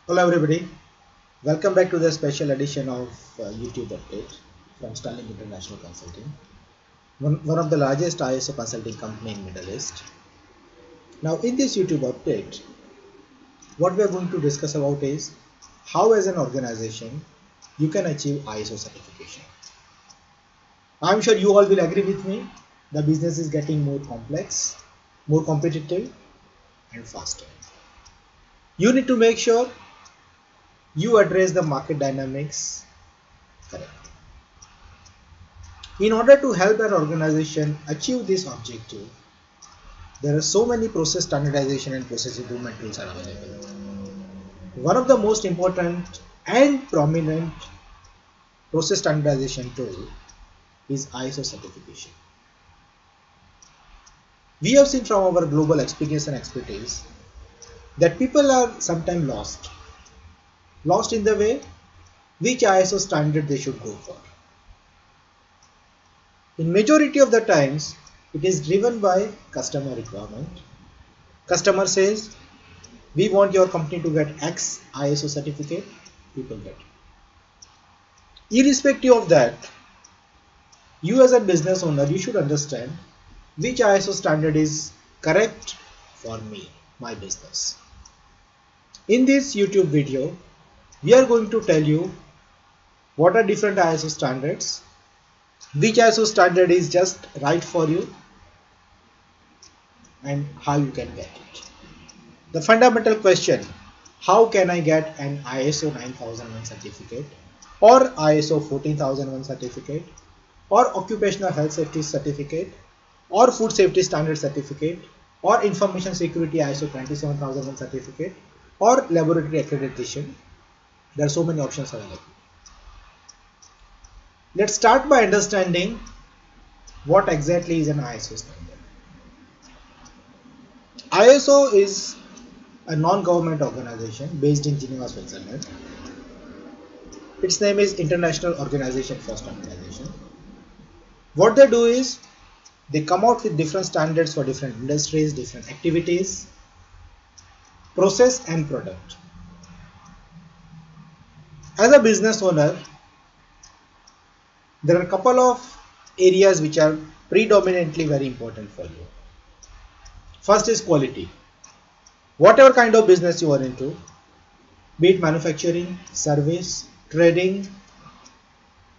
Hello everybody, welcome back to the special edition of YouTube update from Sterling International Consulting, one of the largest ISO consulting company in Middle East. Now in this YouTube update, what we are going to discuss about is how as an organization you can achieve ISO certification. I am sure you all will agree with me, the business is getting more complex, more competitive and faster. You need to make sure you address the market dynamics correctly. In order to help an organization achieve this objective, there are so many process standardization and process improvement tools are available. One of the most important and prominent process standardization tool is ISO certification. We have seen from our global experience and expertise that people are sometimes lost in the way which ISO standard they should go for. In majority of the times, it is driven by customer requirement. Customer says, we want your company to get X ISO certificate, people get it. Irrespective of that, you as a business owner, you should understand which ISO standard is correct for me, my business. In this YouTube video, we are going to tell you what are different ISO standards, which ISO standard is just right for you, and how you can get it. The fundamental question, how can I get an ISO 9001 certificate or ISO 14001 certificate or occupational health safety certificate or food safety standard certificate or information security ISO 27001 certificate or laboratory accreditation? There are so many options available. Let's start by understanding what exactly is an ISO standard. ISO is a non-government organization based in Geneva, Switzerland. Its name is International Organization for Standardization. What they do is they come out with different standards for different industries, different activities, process and product. As a business owner, there are a couple of areas which are predominantly very important for you. First is quality. Whatever kind of business you are into, be it manufacturing, service, trading,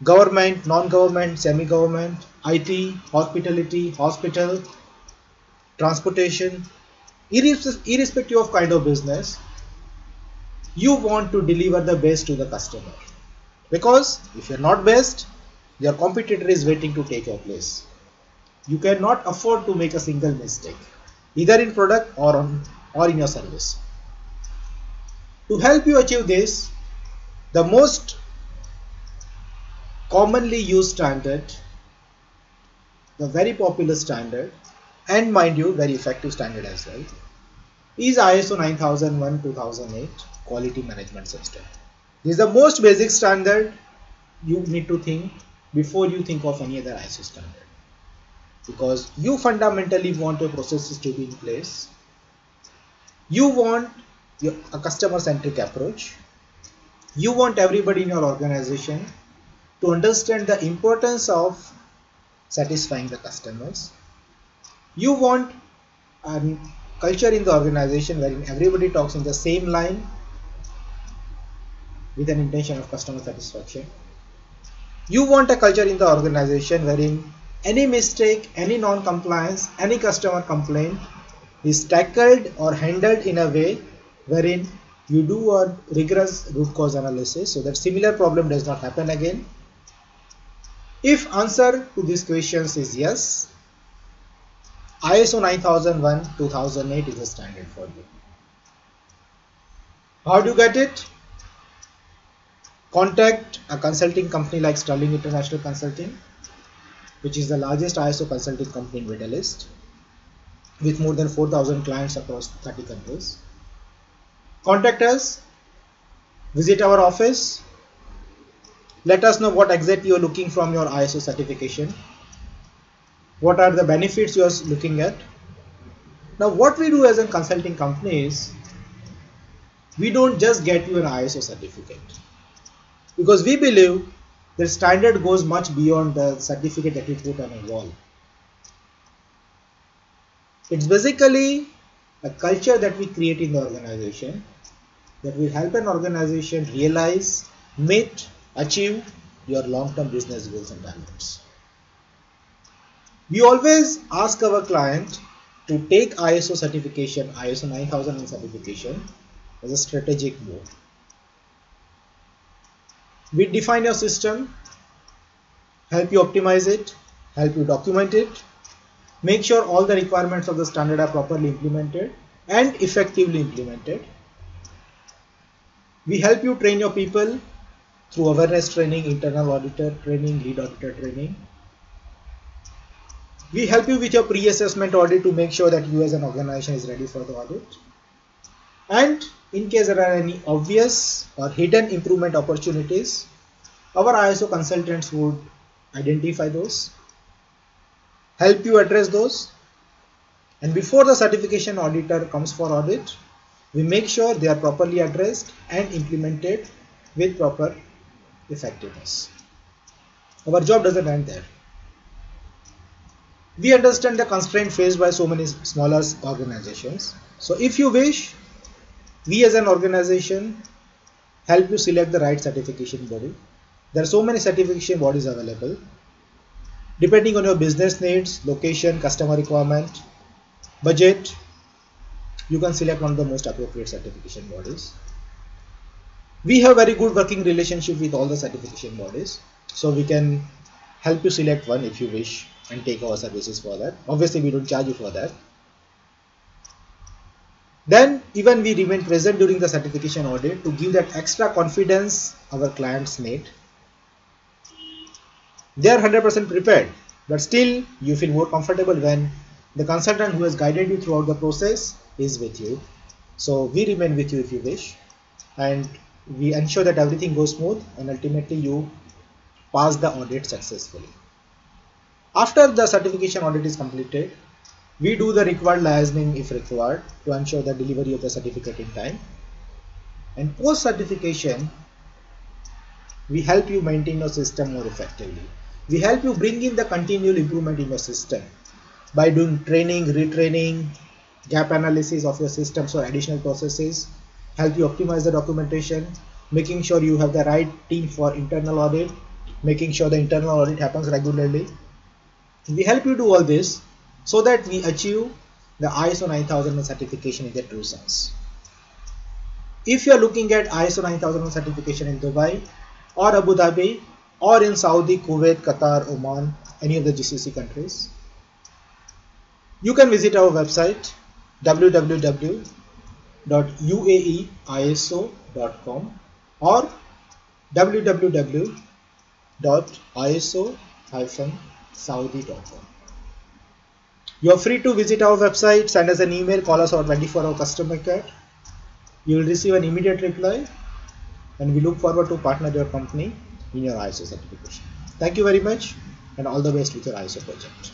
government, non-government, semi-government, IT, hospitality, hospital, transportation, irrespective of kind of business, you want to deliver the best to the customer. Because if you're not best, your competitor is waiting to take your place. You cannot afford to make a single mistake, either in product or in your service. To help you achieve this, the most commonly used standard, the very popular standard, and mind you, very effective standard as well, is ISO 9001-2008 Quality Management System. This is the most basic standard you need to think before you think of any other ISO standard. Because you fundamentally want your processes to be in place. You want a customer-centric approach. You want everybody in your organization to understand the importance of satisfying the customers. You want a culture in the organization wherein everybody talks in the same line with an intention of customer satisfaction. You want a culture in the organization wherein any mistake, any non-compliance, any customer complaint is tackled or handled in a way wherein you do a rigorous root cause analysis so that similar problem does not happen again. If answer to these questions is yes, ISO 9001-2008 is a standard for you. How do you get it? Contact a consulting company like Sterling International Consulting, which is the largest ISO consulting company in Middle East, with more than 4,000 clients across 30 countries. Contact us, visit our office, let us know what exactly you are looking from your ISO certification, what are the benefits you are looking at. Now what we do as a consulting company is, we don't just get you an ISO certificate, because we believe the standard goes much beyond the certificate that you put on a wall. It's basically a culture that we create in the organization that will help an organization realize, meet, achieve your long-term business goals and targets. We always ask our client to take ISO certification, ISO 9000 certification as a strategic move. We define your system, help you optimize it, help you document it, make sure all the requirements of the standard are properly implemented and effectively implemented. We help you train your people through awareness training, internal auditor training, lead auditor training. We help you with your pre-assessment audit to make sure that you as an organization is ready for the audit. And in case there are any obvious or hidden improvement opportunities, our ISO consultants would identify those, help you address those, and before the certification auditor comes for audit, we make sure they are properly addressed and implemented with proper effectiveness. Our job doesn't end there. We understand the constraint faced by so many smaller organizations. So if you wish, we as an organization help you select the right certification body. There are so many certification bodies available. Depending on your business needs, location, customer requirement, budget, you can select one of the most appropriate certification bodies. We have very good working relationship with all the certification bodies, so we can help you select one if you wish and take our services for that. Obviously, we don't charge you for that. Then even we remain present during the certification audit to give that extra confidence our clients need. They are 100% prepared, but still you feel more comfortable when the consultant who has guided you throughout the process is with you. So we remain with you if you wish, and we ensure that everything goes smooth and ultimately you pass the audit successfully. After the certification audit is completed, we do the required liaising if required to ensure the delivery of the certificate in time. And post certification, we help you maintain your system more effectively. We help you bring in the continual improvement in your system by doing training, retraining, gap analysis of your systems or additional processes, help you optimize the documentation, making sure you have the right team for internal audit, making sure the internal audit happens regularly. We help you do all this so that we achieve the ISO 9000 certification in the true sense. If you are looking at ISO 9000 certification in Dubai or Abu Dhabi or in Saudi, Kuwait, Qatar, Oman, any of the GCC countries, you can visit our website www.uaeiso.com or www.iso-saudi.com. You are free to visit our website, send us an email, call us our 24-hour customer care. You will receive an immediate reply, and we look forward to partner your company in your ISO certification. Thank you very much, and all the best with your ISO project.